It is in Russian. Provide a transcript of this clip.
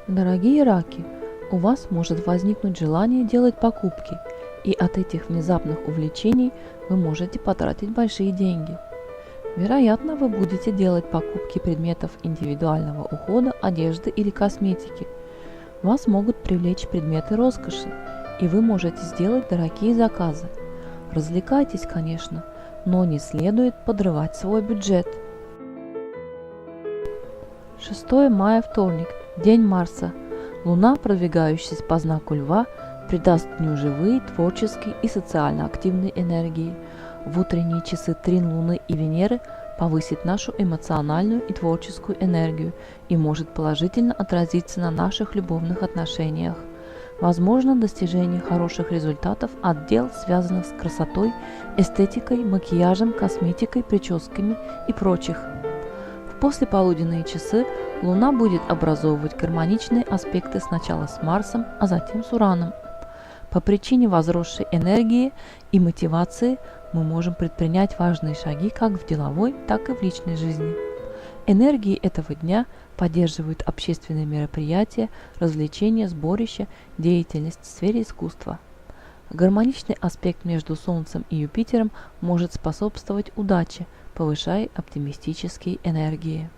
Дорогие раки, у вас может возникнуть желание делать покупки, и от этих внезапных увлечений вы можете потратить большие деньги. Вероятно, вы будете делать покупки предметов индивидуального ухода, одежды или косметики. Вас могут привлечь предметы роскоши, и вы можете сделать дорогие заказы. Развлекайтесь, конечно, но не следует подрывать свой бюджет. 6 мая, вторник, день Марса. Луна, продвигающаяся по знаку Льва, придаст дню живые, творческие и социально активные энергии. В утренние часы трин Луны и Венеры повысит нашу эмоциональную и творческую энергию и может положительно отразиться на наших любовных отношениях. Возможно достижение хороших результатов от дел, связанных с красотой, эстетикой, макияжем, косметикой, прическами и прочих. В послеполуденные часы Луна будет образовывать гармоничные аспекты сначала с Марсом, а затем с Ураном. По причине возросшей энергии и мотивации мы можем предпринять важные шаги как в деловой, так и в личной жизни. Энергии этого дня поддерживают общественные мероприятия, развлечения, сборища, деятельность в сфере искусства. Гармоничный аспект между Солнцем и Юпитером может способствовать удаче, повышая оптимистические энергии.